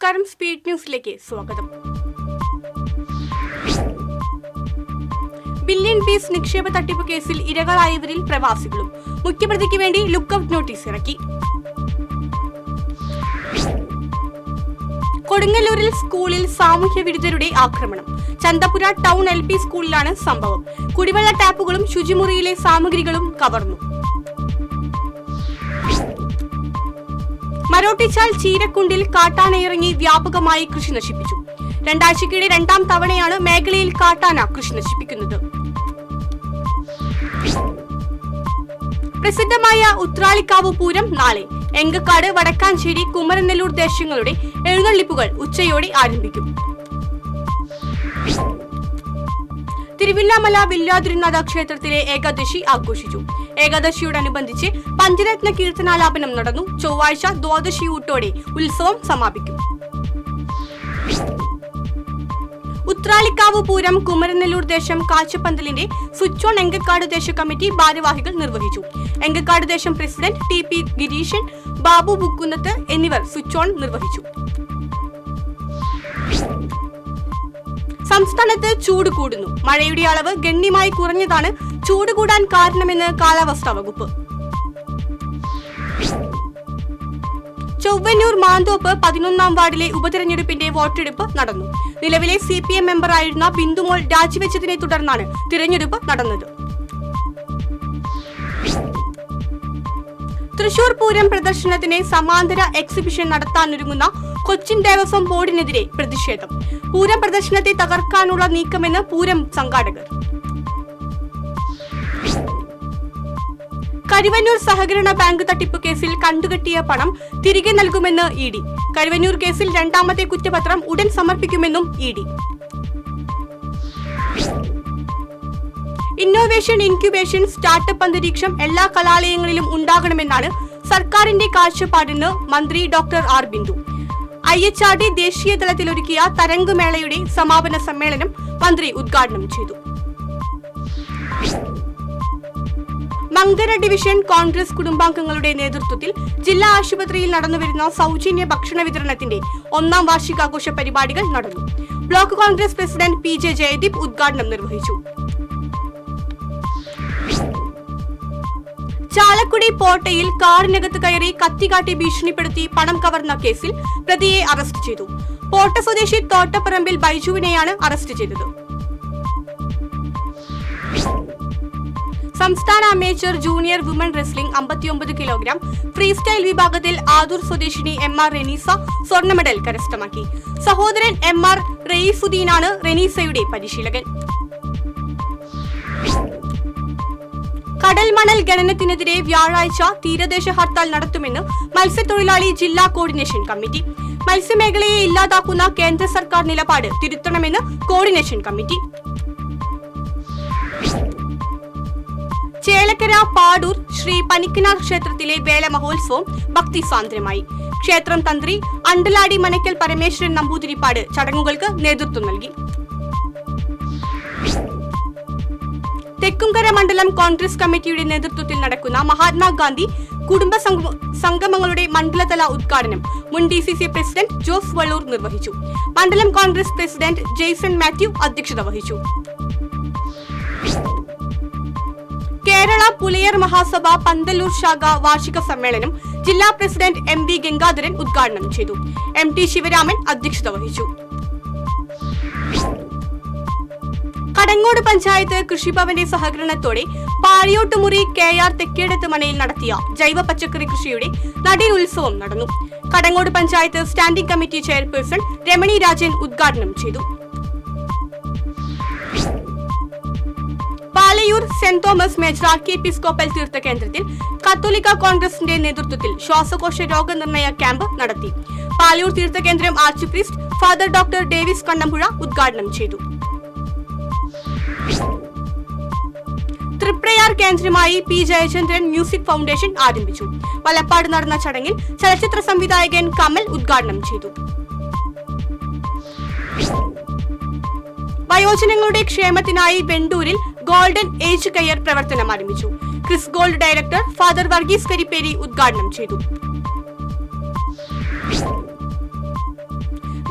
നമസ്കാരം, സ്പീഡ് ന്യൂസിലേക്ക് സ്വാഗതം. ബില്യൺ പീസ് നിക്ഷേപ തട്ടിപ്പ് കേസിൽ ഇരകളായവരിൽ പ്രവാസികളും. മുഖ്യപ്രതിക്ക് വേണ്ടി ലുക്കൌട്ട് നോട്ടീസ് ഇറക്കി. കൊടുങ്ങല്ലൂരിൽ സ്കൂളിൽ സാമൂഹ്യ വിരുദ്ധരുടെ ആക്രമണം. ചന്തപുര ടൗൺ LP സ്കൂളിലാണ് സംഭവം. കുടിവെള്ള ടാപ്പുകളും ശുചിമുറിയിലെ സാമഗ്രികളും കവർന്നു. മരോട്ടിച്ചാൽ ചീരക്കുണ്ടിൽ കാട്ടാനയിറങ്ങി വ്യാപകമായി കൃഷി നശിപ്പിച്ചു. രണ്ടാഴ്ചക്കിടെ രണ്ടാം തവണയാണ് മേഖലയിൽ കാട്ടാന കൃഷി നശിപ്പിക്കുന്നത്. പ്രസിദ്ധമായ ഉത്രാളിക്കാവ് പൂരം നാളെ. എങ്കക്കാട്, വടക്കാഞ്ചേരി, കുമരനെല്ലൂർ ദേശങ്ങളുടെ എഴുന്നള്ളിപ്പുകൾ ഉച്ചയോടെ ആരംഭിക്കും. തിരുവില്ലാമല വില്ലാതിരുനാഥ ക്ഷേത്രത്തിലെ ഏകാദശി ആഘോഷിച്ചു. ഏകാദശിയോടനുബന്ധിച്ച് പഞ്ചരത്ന കീർത്തനാലാപനം നടന്നു. ചൊവ്വാഴ്ച ദ്വാദശിയൂട്ടോടെ ഉത്സവം സമാപിക്കും. ഉത്രാളിക്കാവ് പൂരം കുമരനെല്ലൂർ ദേശം കാഴ്ചപ്പന്തലിന്റെ സ്വിച്ച് ഓൺ എങ്കക്കാട് ദേശ കമ്മിറ്റി ഭാരവാഹികൾ നിർവഹിച്ചു. എങ്കക്കാട് ദേശം പ്രസിഡന്റ് TP ഗിരീശൻ, ബാബു ബുക്കുന്നത്ത് എന്നിവർ സ്വിച്ച് ഓൺ നിർവഹിച്ചു. സംസ്ഥാനത്ത് ചൂട് കൂടുന്നു. മഴയുടെ അളവ് ഗണ്യമായി കുറഞ്ഞതാണ് ചൂട് കൂടാൻ കാരണമെന്ന് കാലാവസ്ഥാ വകുപ്പ്. ചൊവ്വന്നൂർ മാന്തോപ്പ് 11-ാം വാർഡിലെ ഉപതെരഞ്ഞെടുപ്പിന്റെ വോട്ടെടുപ്പ് നടന്നു. നിലവിലെ CPM മെമ്പറായിരുന്ന ബിന്ദുമോൾ രാജിവെച്ചതിനെ തുടർന്നാണ് തിരഞ്ഞെടുപ്പ് നടന്നത്. തൃശൂർ പൂരം പ്രദർശനത്തിന് സമാന്തര എക്സിബിഷൻ നടത്താനൊരുങ്ങുന്ന കൊച്ചിൻ ദേവസ്വം ബോർഡിനെതിരെ പ്രതിഷേധം. പൂരം പ്രദർശനത്തെ തകർക്കാനുള്ള നീക്കമെന്ന് പൂരം സംഘാടകർ. കരുവന്നൂർ സഹകരണ ബാങ്ക് തട്ടിപ്പ് കേസിൽ കണ്ടുകെട്ടിയ പണം തിരികെ നൽകുമെന്ന് ED. കരുവന്നൂർ കേസിൽ രണ്ടാമത്തെ കുറ്റപത്രം ഉടൻ സമർപ്പിക്കുമെന്നും ED. ഇന്നോവേഷൻ, ഇൻക്യുബേഷൻ, സ്റ്റാർട്ടപ്പ് അന്തരീക്ഷം എല്ലാ കലാലയങ്ങളിലും ഉണ്ടാകണമെന്നാണ് സർക്കാരിന്റെ കാഴ്ചപ്പാടെന്ന് മന്ത്രി ഡോക്ടർ R. ബിന്ദു. IHRD ദേശീയ തലത്തിൽ ഒരുക്കിയ തരംഗ് മേളയുടെ സമാപന സമ്മേളനം മന്ത്രി ഉദ്ഘാടനം ചെയ്തു. മങ്കര ഡിവിഷൻ കോൺഗ്രസ് കുടുംബാംഗങ്ങളുടെ നേതൃത്വത്തിൽ ജില്ലാ ആശുപത്രിയിൽ നടന്നുവരുന്ന സൗജന്യ ഭക്ഷണ വിതരണത്തിന്റെ 1-ാം വാർഷികാഘോഷ പരിപാടികൾ നടന്നു. Block Congress president PJ Jayadeep ഉദ്ഘാടനം നിർവഹിച്ചു. ചാലക്കുടി പോട്ടയിൽ കാറിനകത്ത് കയറി കത്തികാട്ടി ഭീഷണിപ്പെടുത്തി പണം കവർന്ന കേസിൽ പ്രതിയെ അറസ്റ്റ് ചെയ്തു. പോട്ട സ്വദേശി തോട്ടപ്പറമ്പിൽ ബൈജുവിനെയാണ് അറസ്റ്റ് ചെയ്തത്. സംസ്ഥാന amateur junior woman wrestling 59 kilogram free style വിഭാഗത്തിൽ ആദൂർ സ്വദേശിനി MR റെനീസ സ്വർണ്ണ മെഡൽ കരസ്ഥമാക്കി. സഹോദരൻ MR റെയ്സുദ്ദീനാണ് റെനീസയുടെ പരിശീലകൻ. കടൽ മണൽ ഖനനത്തിനെതിരെ വ്യാഴാഴ്ച തീരദേശ ഹർത്താൽ നടത്തുമെന്ന് മത്സ്യത്തൊഴിലാളി ജില്ലാ കോർഡിനേഷൻ കമ്മിറ്റി. മത്സ്യമേഖലയെ ഇല്ലാതാക്കുന്ന കേന്ദ്ര സർക്കാർ നിലപാട് തിരുത്തണമെന്ന് കോർഡിനേഷൻ കമ്മിറ്റി. ചേലക്കര പാടൂർ ശ്രീ പനിക്കനാർ ക്ഷേത്രത്തിലെ വേല മഹോത്സവം ഭക്തിസാന്ദ്രമായി. ക്ഷേത്രം തന്ത്രി അണ്ടലാടി മനക്കൽ പരമേശ്വരൻ നമ്പൂതിരിപ്പാട് ചടങ്ങുകൾക്ക് നേതൃത്വം നൽകി. തെക്കുംകര മണ്ഡലം കോൺഗ്രസ് കമ്മിറ്റിയുടെ നേതൃത്വത്തിൽ നടക്കുന്ന മഹാത്മാഗാന്ധി കുടുംബ സംഗമങ്ങളുടെ മണ്ഡലതല ഉദ്ഘാടനം മുൻ DCC പ്രസിഡന്റ് ജോസ് വള്ളൂർ നിർവഹിച്ചു. മണ്ഡലം കോൺഗ്രസ് പ്രസിഡന്റ് ജെയ്സൺ മാത്യു അധ്യക്ഷത വഹിച്ചു. കേരള പുലയർ മഹാസഭ പന്തല്ലൂർ ശാഖ വാർഷിക സമ്മേളനം ജില്ലാ പ്രസിഡന്റ് MV ഗംഗാധരൻ ഉദ്ഘാടനം ചെയ്തു. MT ശിവരാമൻ അധ്യക്ഷത വഹിച്ചു. കടങ്ങോട് പഞ്ചായത്ത് കൃഷിഭവന്റെ സഹകരണത്തോടെ പാഴിയോട്ടുമുറി KR തെക്കേടത്ത് മനയിൽ നടത്തിയ ജൈവ പച്ചക്കറി കൃഷിയുടെ നടീൽ ഉത്സവം നടന്നു. Kadangode panchayat standing committee chairperson Ramani Rajan ഉദ്ഘാടനം ചെയ്തു. Palayur saint Thomas major archiepiscopal തീർത്ഥ കേന്ദ്രത്തിൽ കത്തോലിക്ക കോൺഗ്രസിന്റെ നേതൃത്വത്തിൽ ശ്വാസകോശ രോഗനിർണയ ക്യാമ്പ് നടത്തി. പാലയൂർ തീർത്ഥകേന്ദ്രം arch priest father doctor Davis Kannampuzha ഉദ്ഘാടനം ചെയ്തു. തൃപ്രയാർ കേന്ദ്രമായി P. ജയചന്ദ്രൻ മ്യൂസിക് ഫൗണ്ടേഷൻ ആരംഭിച്ചു. വലപ്പാട് നടന്ന ചടങ്ങിൽ ചലച്ചിത്ര സംവിധായകൻ കമൽ ഉദ്ഘാടനം ചെയ്തു. വയോജനങ്ങളുടെ ക്ഷേമത്തിനായി വെണ്ടൂരിൽ ഗോൾഡൻ ഏജ് കെയർ പ്രവർത്തനം ആരംഭിച്ചു. Chris gold director father Varghese Karipperi ഉദ്ഘാടനം ചെയ്തു.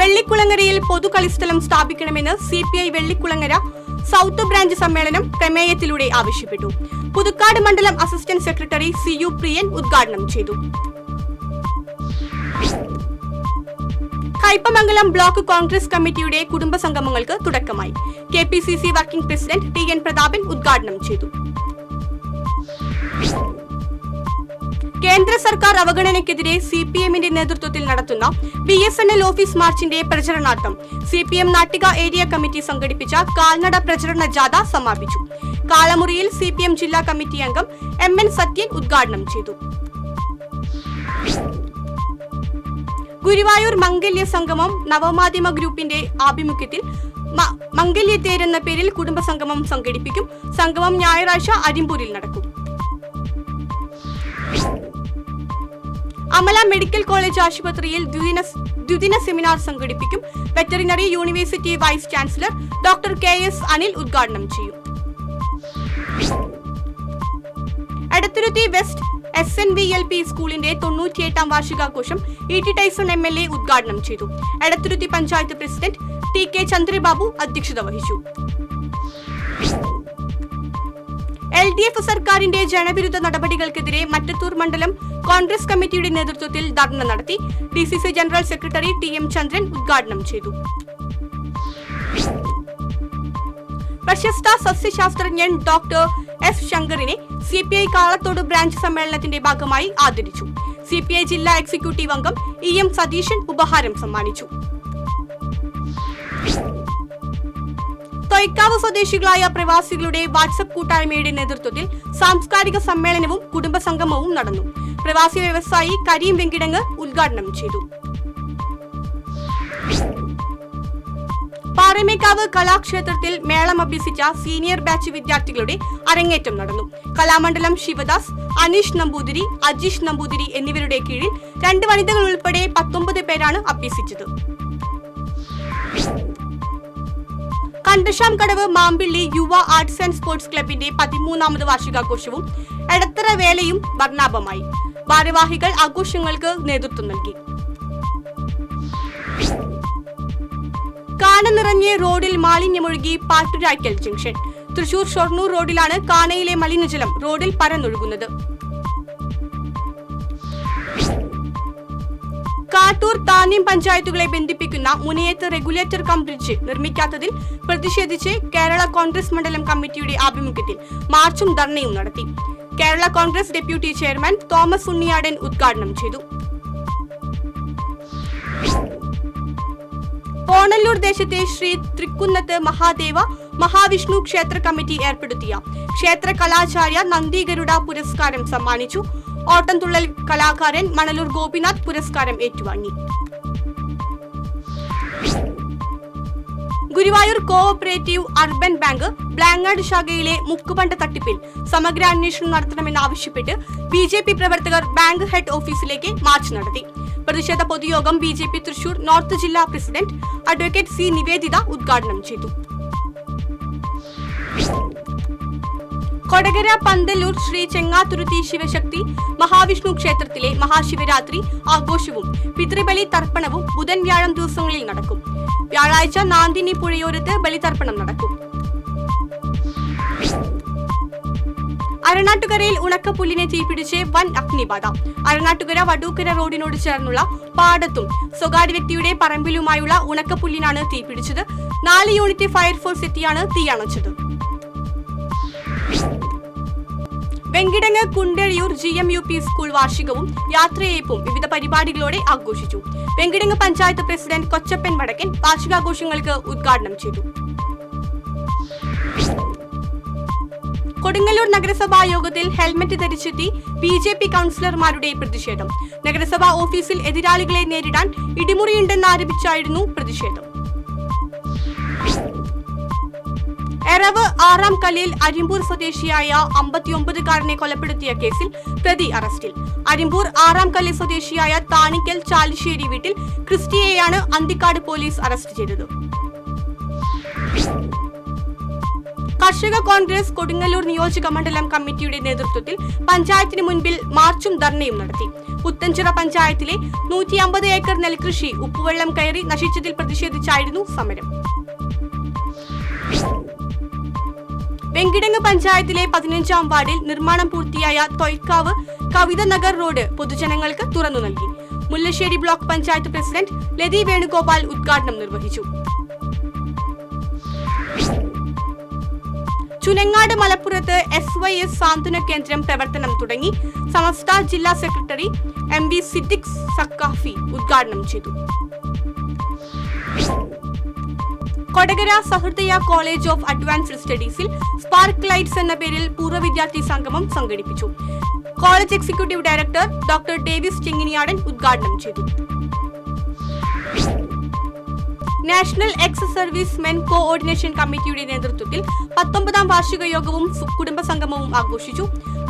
വെള്ളിക്കുളങ്ങരയിൽ പൊതുകളിസ്ഥലം സ്ഥാപിക്കണമെന്ന് CPI വെള്ളിക്കുളങ്ങര സൗത്ത് ബ്രാഞ്ച് സമ്മേളനം പ്രമേയത്തിലൂടെ ആവശ്യപ്പെട്ടു. പുതുക്കാട് മണ്ഡലം അസിസ്റ്റന്റ് സെക്രട്ടറി CU പ്രിയൻ ഉദ്ഘാടനം ചെയ്തു. കയ്പമംഗലം ബ്ലോക്ക് കോൺഗ്രസ് കമ്മിറ്റിയുടെ കുടുംബസംഗമങ്ങൾക്ക് തുടക്കമായി. KPCC working president TN Prathapan ഉദ്ഘാടനം ചെയ്തു. കേന്ദ്ര സർക്കാർ അവഗണനയ്ക്കെതിരെ CPMന്റെ നേതൃത്വത്തിൽ നടത്തുന്ന BSNL ഓഫീസ് മാർച്ചിന്റെ പ്രചരണാർത്ഥം CPM നാട്ടിക ഏരിയ കമ്മിറ്റി സംഘടിപ്പിച്ച കാൽനട പ്രചരണ ജാഥ സമാപിച്ചു. കാളമുറിയിൽ CPM ജില്ലാ കമ്മിറ്റി അംഗം MN സത്യൻ ഉദ്ഘാടനം ചെയ്തു. ഗുരുവായൂർ മംഗല്യ സംഗമം നവമാധ്യമ ഗ്രൂപ്പിന്റെ ആഭിമുഖ്യത്തിൽ മംഗല്യത്തേർ എന്ന പേരിൽ കുടുംബസംഗമം സംഘടിപ്പിക്കും. സംഗമം ഞായറാഴ്ച അരിമ്പൂരിൽ നടക്കും. അമല മെഡിക്കൽ കോളേജ് ആശുപത്രിയിൽ ദ്വിദിന സെമിനാർ സംഘടിപ്പിക്കും. Veterinary university vice chancellor doctor KS Anil ഉദ്ഘാടനം ചെയ്യും. എടത്തുരുത്തി വെസ്റ്റ് SNVLP സ്കൂളിന്റെ 98ാം വാർഷികാഘോഷം ET ടൈസൺ MLA ഉദ്ഘാടനം ചെയ്തു. എടത്തുരുത്തി പഞ്ചായത്ത് പ്രസിഡന്റ് TK ചന്ദ്രബാബു അധ്യക്ഷത വഹിച്ചു. LDF സർക്കാരിന്റെ ജനവിരുദ്ധ നടപടികൾക്കെതിരെ മറ്റത്തൂർ മണ്ഡലം കോൺഗ്രസ് കമ്മിറ്റിയുടെ നേതൃത്വത്തിൽ ധർണ നടത്തി. DCC general secretary TM Chandran ഉദ്ഘാടനം ചെയ്തു. പ്രശസ്ത സസ്യശാസ്ത്രജ്ഞൻ ഡോക്ടർ F ശങ്കറിനെ CPI കാളത്തോട് ബ്രാഞ്ച് സമ്മേളനത്തിന്റെ ഭാഗമായി ആദരിച്ചു. CPI ജില്ലാ എക്സിക്യൂട്ടീവ് അംഗം EM സതീശൻ ഉപഹാരം സമ്മാനിച്ചു. തൊയ്ക്കാവ് സ്വദേശികളായ പ്രവാസികളുടെ വാട്സ്ആപ്പ് കൂട്ടായ്മയുടെ നേതൃത്വത്തിൽ സാംസ്കാരിക സമ്മേളനവും കുടുംബസംഗമവും നടന്നു. പ്രവാസി വ്യവസായി കരീം വെങ്കിടങ്ങ് ഉദ്ഘാടനം ചെയ്തു. പാറമേക്കാവ് കലാക്ഷേത്രത്തിൽ മേളം അഭ്യസിച്ച സീനിയർ ബാച്ച് വിദ്യാർത്ഥികളുടെ അരങ്ങേറ്റം നടന്നു. കലാമണ്ഡലം ശിവദാസ്, അനീഷ് നമ്പൂതിരി, അജീഷ് നമ്പൂതിരി എന്നിവരുടെ കീഴിൽ 2 വനിതകൾ ഉൾപ്പെടെ 19 പേരാണ് അഭ്യസിച്ചത്. കണ്ടശാംകടവ് മാമ്പിള്ളി യുവ ആർട്സ് ആൻഡ് സ്പോർട്സ് ക്ലബിന്റെ 13ാമത് വാർഷികാഘോഷവും എടത്തറ വേലയും വർണ്ണാഭമായി. ഭാരവാഹികൾ ആഘോഷങ്ങൾക്ക് നേതൃത്വം നൽകി. കാന നിറഞ്ഞ് റോഡിൽ മാലിന്യമൊഴുകി പാട്ടുരായ്ക്കൽ ജംഗ്ഷൻ. തൃശൂർ ഷൊർണൂർ റോഡിലാണ് കാനയിലെ മലിനജലം റോഡിൽ പരന്നൊഴുകുന്നത്. കാട്ടൂർ താന്യം പഞ്ചായത്തുകളെ ബന്ധിപ്പിക്കുന്ന മുനയത്ത് റെഗുലേറ്റർ കം ബ്രിഡ്ജ് നിർമ്മിക്കാത്തതിൽ പ്രതിഷേധിച്ച് കേരള കോൺഗ്രസ് മണ്ഡലം കമ്മിറ്റിയുടെ ആഭിമുഖ്യത്തിൽ മാർച്ചും ധർണയും നടത്തി. Kerala Congress deputy chairman Thomas Unniyadan ഉദ്ഘാടനം ചെയ്തു. പോണല്ലൂർ ദേശത്തെ ശ്രീ തൃക്കുന്നത്ത് മഹാദേവ മഹാവിഷ്ണു ക്ഷേത്ര കമ്മിറ്റി ഏർപ്പെടുത്തിയ ക്ഷേത്ര കലാചാര്യ നന്ദിഗരുഡ പുരസ്കാരം സമ്മാനിച്ചു. ഓട്ടംതുള്ളൽ കലാകാരൻ മണലൂർ ഗോപിനാഥ് പുരസ്കാരം ഏറ്റുവാങ്ങി. Guruvayur cooperative urban bank Blangad ശാഖയിലെ മുക്കുപണ്ട തട്ടിപ്പിൽ സമഗ്ര അന്വേഷണം നടത്തണമെന്നാവശ്യപ്പെട്ട് BJP പ്രവർത്തകർ ബാങ്ക് ഹെഡ് ഓഫീസിലേക്ക് മാർച്ച് നടത്തി. പ്രതിഷേധ പൊതുയോഗം BJP തൃശൂർ നോർത്ത് ജില്ലാ പ്രസിഡന്റ് അഡ്വക്കേറ്റ് C നിവേദിത ഉദ്ഘാടനം ചെയ്തു. കൊടകര പന്തല്ലൂർ ശ്രീ ചെങ്ങാതുരുത്തി ശിവശക്തി മഹാവിഷ്ണു ക്ഷേത്രത്തിലെ മഹാശിവരാത്രി ആഘോഷവും പിതൃബലി തർപ്പണവും ബുധൻ വ്യാഴം ദിവസങ്ങളിൽ നടക്കും. വ്യാഴാഴ്ച നാന്ദിനി പുഴയോരത്ത് ബലിതർപ്പണം നടക്കും. അരണാട്ടുകരയിൽ ഉണക്കപ്പുല്ലിനെ തീപിടിച്ച് വൻ അഗ്നിബാധ. അരണാട്ടുകര വടൂക്കര റോഡിനോട് ചേർന്നുള്ള പാടത്തും സ്വകാര്യ വ്യക്തിയുടെ പറമ്പിലുമായുള്ള ഉണക്കപ്പുല്ലിനാണ് തീപിടിച്ചത്. 4 യൂണിറ്റ് ഫയർഫോഴ്സ് എത്തിയാണ് തീയണച്ചത്. വെങ്കിടങ്ങ് കുണ്ടഴിയൂർ GMUP സ്കൂൾ വാർഷികവും യാത്രയയപ്പും വിവിധ പരിപാടികളോടെ ആഘോഷിച്ചു. വെങ്കിടങ്ങ് പഞ്ചായത്ത് പ്രസിഡന്റ് കൊച്ചപ്പൻ വടക്കൻ വാർഷികാഘോഷങ്ങൾക്ക് ഉദ്ഘാടനം ചെയ്തു. കൊടുങ്ങല്ലൂർ നഗരസഭാ യോഗത്തിൽ ഹെൽമറ്റ് ധരിച്ചെത്തി BJP കൗൺസിലർമാരുടെ പ്രതിഷേധം. നഗരസഭാ ഓഫീസിൽ എതിരാളികളെ നേരിടാൻ ഇടിമുറിയുണ്ടെന്നാരോപിച്ചായിരുന്നു പ്രതിഷേധം. എറവ് 6ാം കല്ലിൽ അരിമ്പൂർ സ്വദേശിയായ 59-കാരനെ കൊലപ്പെടുത്തിയ കേസിൽ പ്രതി അറസ്റ്റിൽ. അരിമ്പൂർ 6ാം കല്ല് സ്വദേശിയായ താണിക്കൽ ചാലിശ്ശേരി വീട്ടിൽ ക്രിസ്റ്റിയെയാണ് അന്തിക്കാട് പോലീസ് അറസ്റ്റ് ചെയ്തത്. കർഷക കോൺഗ്രസ് കൊടുങ്ങല്ലൂർ നിയോജക മണ്ഡലം കമ്മിറ്റിയുടെ നേതൃത്വത്തിൽ പഞ്ചായത്തിന് മുൻപിൽ മാർച്ചും ധർണയും നടത്തി. പുത്തൻചിറ പഞ്ചായത്തിലെ 150 ഏക്കർ നെൽകൃഷി ഉപ്പുവെള്ളം കയറി നശിച്ചതിൽ പ്രതിഷേധിച്ചായിരുന്നു സമരം. വെങ്കിടങ്ങ് പഞ്ചായത്തിലെ 15-ാം വാർഡിൽ നിർമ്മാണം പൂർത്തിയായ തൊയ്ക്കാവ് കവിത നഗർ റോഡ് പൊതുജനങ്ങൾക്ക് തുറന്നു നൽകി. മുല്ലശ്ശേരി ബ്ലോക്ക് പഞ്ചായത്ത് പ്രസിഡന്റ് ലതി വേണുഗോപാൽ ഉദ്ഘാടനം നിർവഹിച്ചു. ചുനങ്ങാട് മലപ്പുറത്ത് SYS സാന്ത്വന കേന്ദ്രം പ്രവർത്തനം തുടങ്ങി. സമസ്ത ജില്ലാ സെക്രട്ടറി MV സിദ്ദിഖ് സക്കാഫി ഉദ്ഘാടനം ചെയ്തു. Kodakara Sahrudaya college of advanced സ്റ്റഡീസിൽ സ്പാർക്ക് ലൈറ്റ്സ് എന്ന പേരിൽ പൂർവ്വ വിദ്യാർത്ഥി സംഗമം സംഘടിപ്പിച്ചു. College executive director doctor Davis Chenginiyadan ഉദ്ഘാടനം ചെയ്തു. National ex service men coordination കമ്മിറ്റിയുടെ നേതൃത്വത്തിൽ 19-ാം വാർഷിക യോഗവും കുടുംബ സംഗമവും ആഘോഷിച്ചു.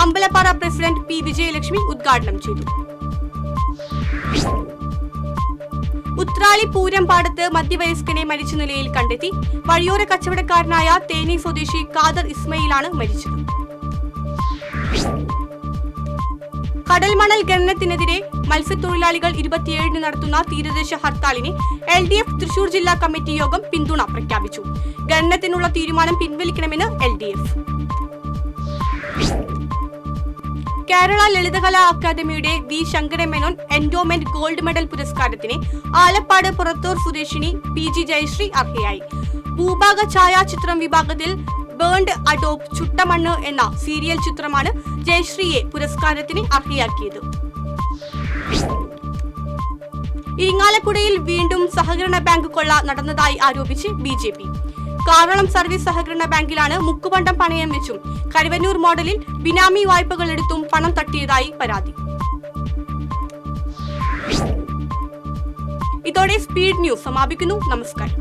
അമ്പലപ്പാറ പ്രസിഡന്റ് P വിജയലക്ഷ്മി ഉദ്ഘാടനം ചെയ്തു. ഉത്രാളി പൂരംപാടത്ത് മധ്യവയസ്കനെ മരിച്ച നിലയിൽ കണ്ടെത്തി. വഴിയോര കച്ചവടക്കാരനായ തേനി സ്വദേശി ഖാദർ ഇസ്മയിലാണ് മരിച്ചത്. കടൽമണൽ ഖനനത്തിനെതിരെ മത്സ്യത്തൊഴിലാളികൾ 27-ന് നടത്തുന്ന തീരദേശ ഹർത്താലിന് LDF തൃശൂർ ജില്ലാ കമ്മിറ്റി യോഗം പിന്തുണ പ്രഖ്യാപിച്ചു. ഖനനത്തിനുള്ള തീരുമാനം പിൻവലിക്കണമെന്ന് LDF. കേരള ലളിതകലാ അക്കാദമിയുടെ V Sankara Menon endowment gold medal പുരസ്കാരത്തിന് ആലപ്പാട് പുറത്തൂർ സ്വദേശിനി PG ജയശ്രീ അർഹയായി. ഭൂഭാഗ ഛായാചിത്രം വിഭാഗത്തിൽ ബേൺഡ് അഡോബ് ചുട്ടമണ്ണ് എന്ന സീരിയൽ ചിത്രമാണ് ജയശ്രീയെ പുരസ്കാരത്തിന് അർഹയാക്കിയത്. ഇരിങ്ങാലക്കുടയിൽ വീണ്ടും സഹകരണ ബാങ്ക് കൊള്ള നടന്നതായി ആരോപിച്ച് BJP. കാറളം സർവീസ് സഹകരണ ബാങ്കിലാണ് മുക്കുപണ്ടം പണയം വെച്ചും കരുവന്നൂർ മോഡലിൽ ബിനാമി വായ്പകൾ എടുത്തും പണം തട്ടിയതായി പരാതി. ഇതോടെ സ്പീഡ് ന്യൂസ് സമാപിക്കുന്നു. നമസ്കാരം.